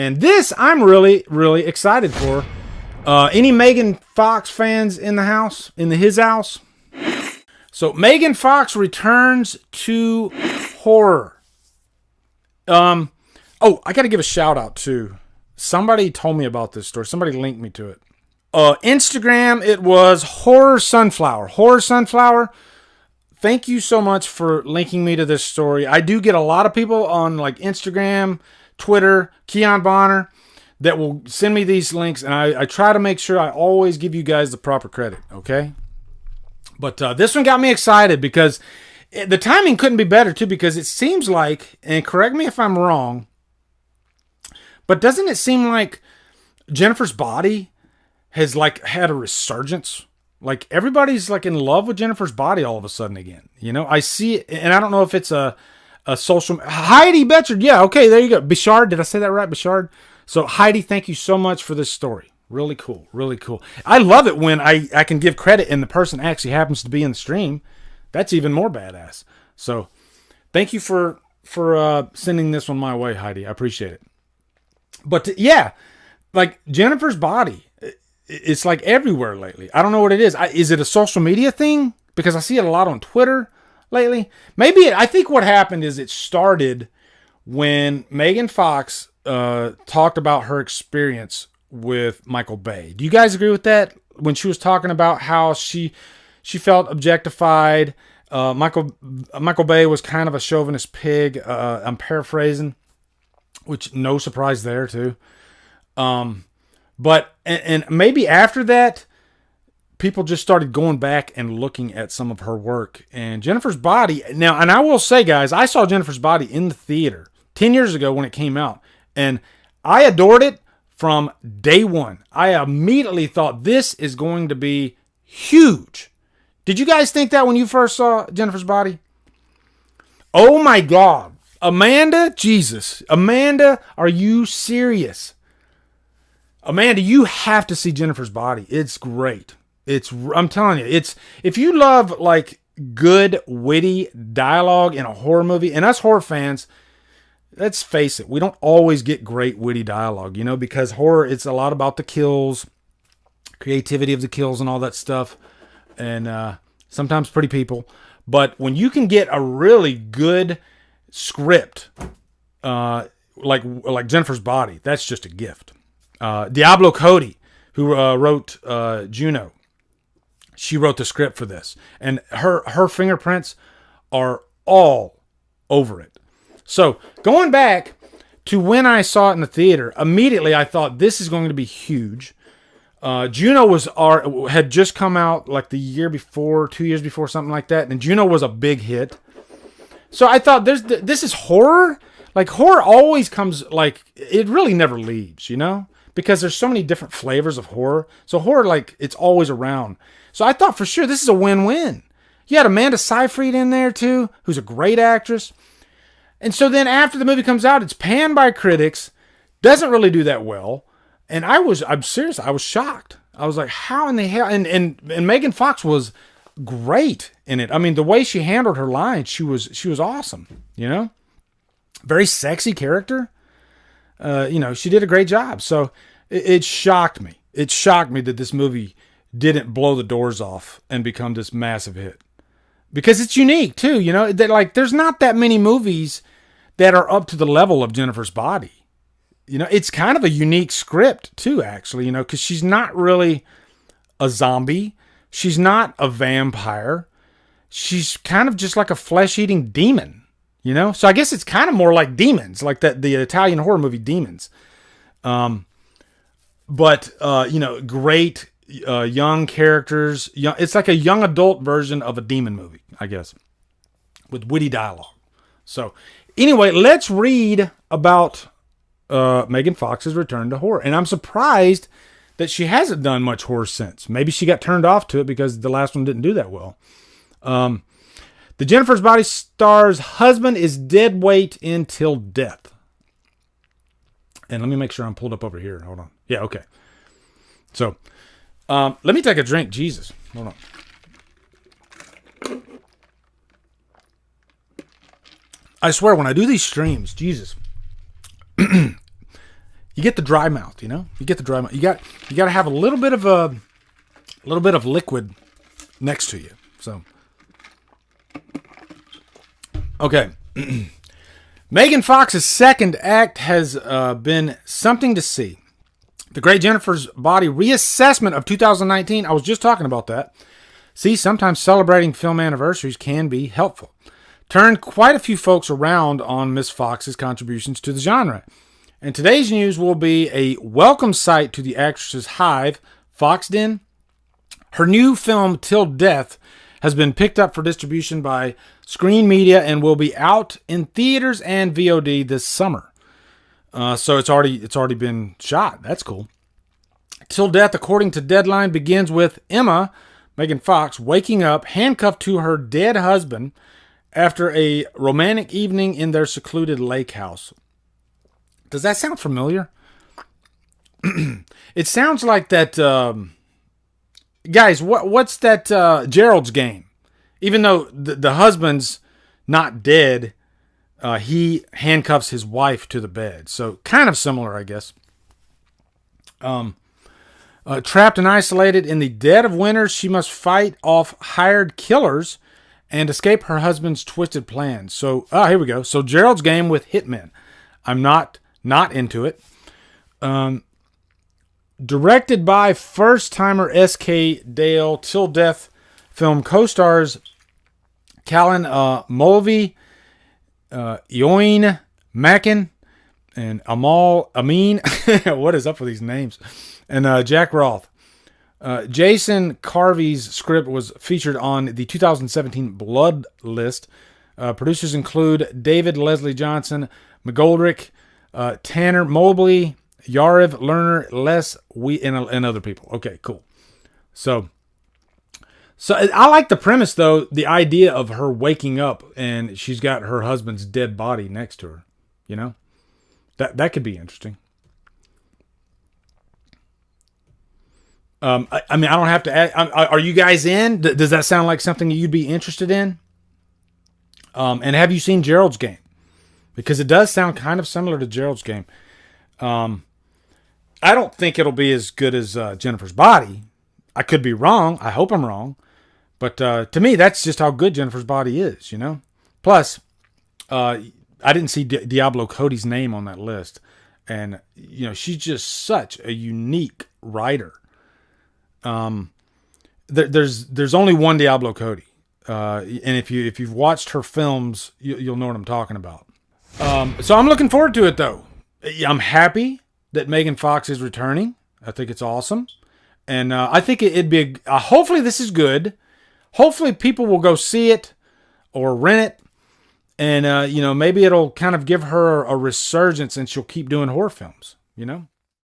And this I'm really, really excited for. Any Megan Fox fans in the house? In his house? So Megan Fox returns to horror. Oh, I got to give a shout out too. Somebody told me about this story. Somebody linked me to it. Instagram, it was Horror Sunflower. Horror Sunflower. Thank you so much for linking me to this story. I do get a lot of people on like Instagram, Twitter, Keon Bonner, that will send me these links, and I try to make sure I always give you guys the proper credit, okay? But this one got me excited because the timing couldn't be better, too, because it seems like, and correct me if I'm wrong, but doesn't it seem like Jennifer's Body has like had a resurgence? Like everybody's like in love with Jennifer's Body all of a sudden again. You know, I see it, and I don't know if it's a social... Heidi Betchard, yeah, okay, there you go. Bichard, did I say that right, Bichard? So Heidi, thank you so much for this story. Really cool, really cool. I love it when I can give credit and the person actually happens to be in the stream. That's even more badass. So thank you for sending this one my way, Heidi. I appreciate it. But yeah, like Jennifer's Body, it's like everywhere lately. I don't know what it is. Is it a social media thing? Because I see it a lot on Twitter lately. Maybe I think what happened is it started when Megan Fox talked about her experience with Michael Bay. Do you guys agree with that? When she was talking about how she felt objectified, Michael Bay was kind of a chauvinist pig. I'm paraphrasing, which no surprise there too. But maybe after that, people just started going back and looking at some of her work. And Jennifer's Body now, and I will say, guys, I saw Jennifer's Body in the theater 10 years ago when it came out, and I adored it from day one. I immediately thought this is going to be huge. Did you guys think that when you first saw Jennifer's Body? Oh my God. Amanda, Jesus. Amanda, are you serious? Amanda, you have to see Jennifer's Body. It's great. I'm telling you, if you love like good, witty dialogue in a horror movie, and us horror fans, let's face it, we don't always get great witty dialogue, you know, because horror, it's a lot about the kills, creativity of the kills and all that stuff, and sometimes pretty people. But when you can get a really good script, like Jennifer's Body, that's just a gift. Diablo Cody, who wrote Juno, she wrote the script for this, and her fingerprints are all over it. So going back to when I saw it in the theater, immediately I thought this is going to be huge. Juno had just come out like the year before, 2 years before, something like that, and Juno was a big hit. So I thought this is horror. Like horror always comes, like it really never leaves, you know, because there's so many different flavors of horror. So horror, like it's always around. So I thought for sure this is a win-win. You had Amanda Seyfried in there too, who's a great actress. And so then after the movie comes out, it's panned by critics, doesn't really do that well. And I'm serious, I was shocked. I was like, how in the hell? And Megan Fox was great in it. I mean, the way she handled her lines, she was awesome, you know? Very sexy character. You know, she did a great job. So it shocked me. It shocked me that this movie didn't blow the doors off and become this massive hit. Because it's unique too, you know, that like there's not that many movies that are up to the level of Jennifer's Body. You know, it's kind of a unique script too, actually, you know, because she's not really a zombie. She's not a vampire. She's kind of just like a flesh-eating demon, you know? So I guess it's kind of more like Demons, like the Italian horror movie Demons. But you know, great young characters. It's like a young adult version of a demon movie, I guess, with witty dialogue. So anyway, let's read about Megan Fox's return to horror. And I'm surprised that she hasn't done much horror since. Maybe she got turned off to it because the last one didn't do that well. The Jennifer's Body star's husband is dead weight until death. And let me make sure I'm pulled up over here. Hold on. Yeah, okay. So, let me take a drink. Jesus. Hold on. I swear, when I do these streams, Jesus. you get the dry mouth, you know? You get the dry mouth. You got to have a little bit of liquid next to you. So, okay. Megan Fox's second act has been something to see. The Great Jennifer's Body reassessment of 2019. I was just talking about that. See, sometimes celebrating film anniversaries can be helpful. Turned quite a few folks around on Miss Fox's contributions to the genre. And today's news will be a welcome sight to the actress's hive, Foxden. Her new film, Till Death, has been picked up for distribution by Screen Media and will be out in theaters and VOD this summer. So it's already been shot. That's cool. Till Death, according to Deadline, begins with Emma, Megan Fox, waking up handcuffed to her dead husband after a romantic evening in their secluded lake house. Does that sound familiar? It sounds like that. Guys, what's that Gerald's Game? Even though the husband's not dead, he handcuffs his wife to the bed. So kind of similar, I guess. Trapped and isolated in the dead of winter, she must fight off hired killers and escape her husband's twisted plans. So, here we go. So Gerald's Game with hitmen. I'm not into it. Directed by first-timer S.K. Dale, Till Death film co-stars Callan Mulvey, Eoin Mackin, and Amal Amin. What is up with these names? And Jack Roth. Jason Carvey's script was featured on the 2017 Blood List. Producers include David Leslie Johnson, McGoldrick, Tanner Mobley, Yariv Lerner, Les and other people. Okay, cool. So I like the premise, though, the idea of her waking up and she's got her husband's dead body next to her. You know, that could be interesting. I mean, I don't have to add. Are you guys in? Does that sound like something you'd be interested in? And have you seen Gerald's Game? Because it does sound kind of similar to Gerald's Game. I don't think it'll be as good as Jennifer's Body. I could be wrong. I hope I'm wrong. But to me, that's just how good Jennifer's Body is, you know? Plus, I didn't see Diablo Cody's name on that list. And, you know, she's just such a unique writer. There's only one Diablo Cody. And if you've watched her films, you'll know what I'm talking about. So I'm looking forward to it, though. I'm happy that Megan Fox is returning. I think it's awesome. And I think it'd be hopefully this is good. Hopefully people will go see it or rent it. And, you know, maybe it'll kind of give her a resurgence and she'll keep doing horror films, you know?